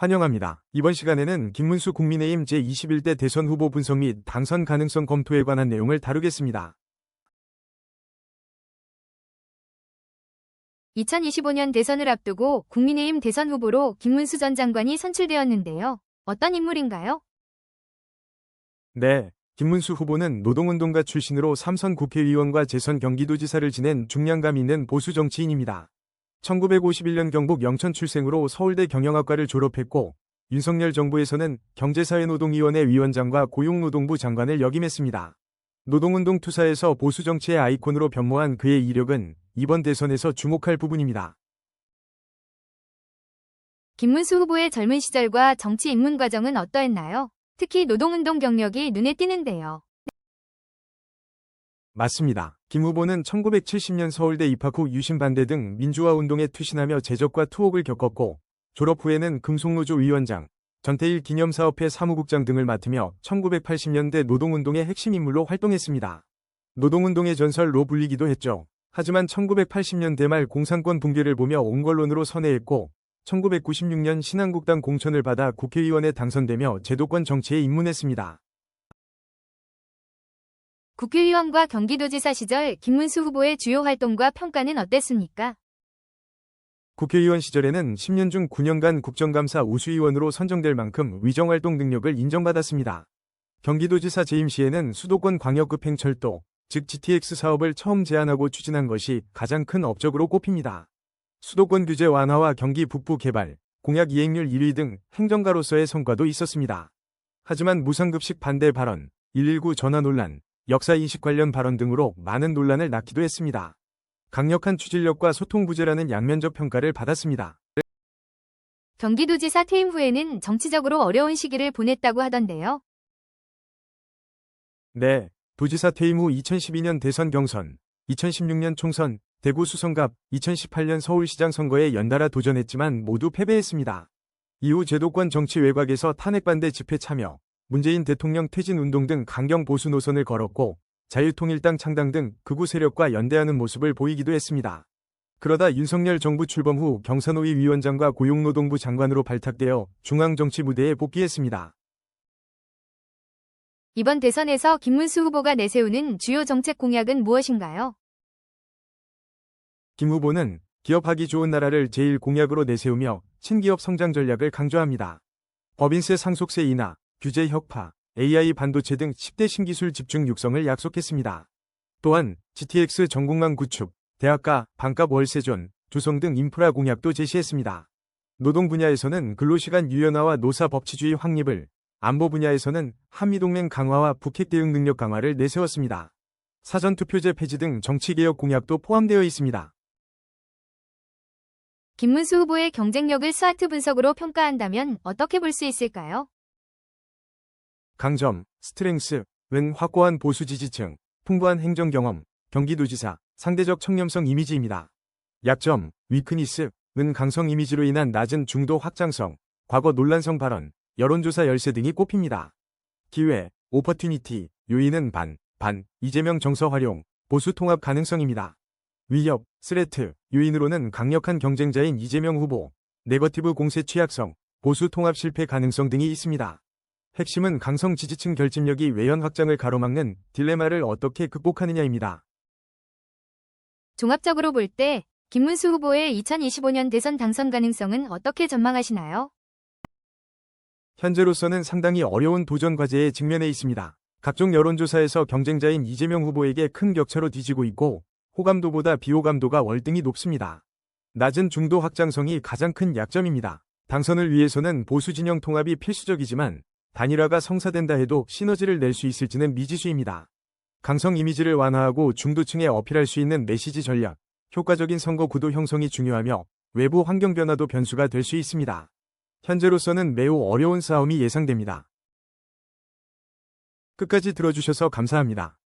환영합니다. 이번 시간에는 김문수 국민의힘 제21대 대선 후보 분석 및 당선 가능성 검토에 관한 내용을 다루겠습니다. 2025년 대선을 앞두고 국민의힘 대선 후보로 김문수 전 장관이 선출되었는데요. 어떤 인물인가요? 네, 김문수 후보는 노동운동가 출신으로 3선 국회의원과 재선 경기도지사를 지낸 중량감 있는 보수 정치인입니다. 1951년 경북 영천 출생으로 서울대 경영학과를 졸업했고 윤석열 정부에서는 경제사회노동위원회 위원장과 고용노동부 장관을 역임했습니다. 노동운동 투사에서 보수정치의 아이콘으로 변모한 그의 이력은 이번 대선에서 주목할 부분입니다. 김문수 후보의 젊은 시절과 정치 입문 과정은 어떠했나요? 특히 노동운동 경력이 눈에 띄는데요. 맞습니다. 김 후보는 1970년 서울대 입학 후 유신반대 등 민주화운동에 투신하며 제적과 투옥을 겪었고 졸업 후에는 금속노조 위원장, 전태일 기념사업회 사무국장 등을 맡으며 1980년대 노동운동의 핵심 인물로 활동했습니다. 노동운동의 전설로 불리기도 했죠. 하지만 1980년대 말 공산권 붕괴를 보며 온건론으로 선회했고 1996년 신한국당 공천을 받아 국회의원에 당선되며 제도권 정치에 입문했습니다. 국회의원과 경기도지사 시절 김문수 후보의 주요 활동과 평가는 어땠습니까? 국회의원 시절에는 10년 중 9년간 국정감사 우수의원으로 선정될 만큼 위정활동 능력을 인정받았습니다. 경기도지사 재임 시에는 수도권 광역급 행철도, 즉 GTX 사업을 처음 제안하고 추진한 것이 가장 큰 업적으로 꼽힙니다. 수도권 규제 완화와 경기 북부 개발, 공약 이행률 1위 등 행정가로서의 성과도 있었습니다. 하지만 무상급식 반대 발언, 119 전화 논란, 역사인식 관련 발언 등으로 많은 논란을 낳기도 했습니다. 강력한 추진력과 소통 부재라는 양면적 평가를 받았습니다. 경기도지사 퇴임 후에는 정치적으로 어려운 시기를 보냈다고 하던데요. 네, 도지사 퇴임 후 2012년 대선 경선, 2016년 총선, 대구 수성갑, 2018년 서울시장 선거에 연달아 도전했지만 모두 패배했습니다. 이후 제도권 정치 외곽에서 탄핵반대 집회 참여, 문재인 대통령 퇴진 운동 등 강경 보수 노선을 걸었고 자유통일당 창당 등 극우 세력과 연대하는 모습을 보이기도 했습니다. 그러다 윤석열 정부 출범 후 경사노위 위원장과 고용노동부 장관으로 발탁되어 중앙정치 무대에 복귀했습니다. 이번 대선에서 김문수 후보가 내세우는 주요 정책 공약은 무엇인가요? 김 후보는 기업하기 좋은 나라를 제일 공약으로 내세우며 신기업 성장 전략을 강조합니다. 법인세 상속세 인하, 규제 혁파, AI 반도체 등 10대 신기술 집중 육성을 약속했습니다. 또한 GTX 전국망 구축, 대학가, 반값 월세존, 조성 등 인프라 공약도 제시했습니다. 노동 분야에서는 근로시간 유연화와 노사 법치주의 확립을, 안보 분야에서는 한미동맹 강화와 북핵 대응 능력 강화를 내세웠습니다. 사전투표제 폐지 등 정치개혁 공약도 포함되어 있습니다. 김문수 후보의 경쟁력을 스와트 분석으로 평가한다면 어떻게 볼 수 있을까요? 강점, 스트렝스는 확고한 보수 지지층, 풍부한 행정 경험, 경기도지사, 상대적 청렴성 이미지입니다. 약점, 위크니스는 강성 이미지로 인한 낮은 중도 확장성, 과거 논란성 발언, 여론조사 열세 등이 꼽힙니다. 기회, 오퍼튜니티, 요인은 이재명 정서 활용, 보수 통합 가능성입니다. 위협, 스레트, 요인으로는 강력한 경쟁자인 이재명 후보, 네거티브 공세 취약성, 보수 통합 실패 가능성 등이 있습니다. 핵심은 강성 지지층 결집력이 외연 확장을 가로막는 딜레마를 어떻게 극복하느냐입니다. 종합적으로 볼 때 김문수 후보의 2025년 대선 당선 가능성은 어떻게 전망하시나요? 현재로서는 상당히 어려운 도전 과제에 직면해 있습니다. 각종 여론조사에서 경쟁자인 이재명 후보에게 큰 격차로 뒤지고 있고 호감도보다 비호감도가 월등히 높습니다. 낮은 중도 확장성이 가장 큰 약점입니다. 당선을 위해서는 보수 진영 통합이 필수적이지만 단일화가 성사된다 해도 시너지를 낼 수 있을지는 미지수입니다. 강성 이미지를 완화하고 중도층에 어필할 수 있는 메시지 전략, 효과적인 선거 구도 형성이 중요하며 외부 환경 변화도 변수가 될 수 있습니다. 현재로서는 매우 어려운 싸움이 예상됩니다. 끝까지 들어주셔서 감사합니다.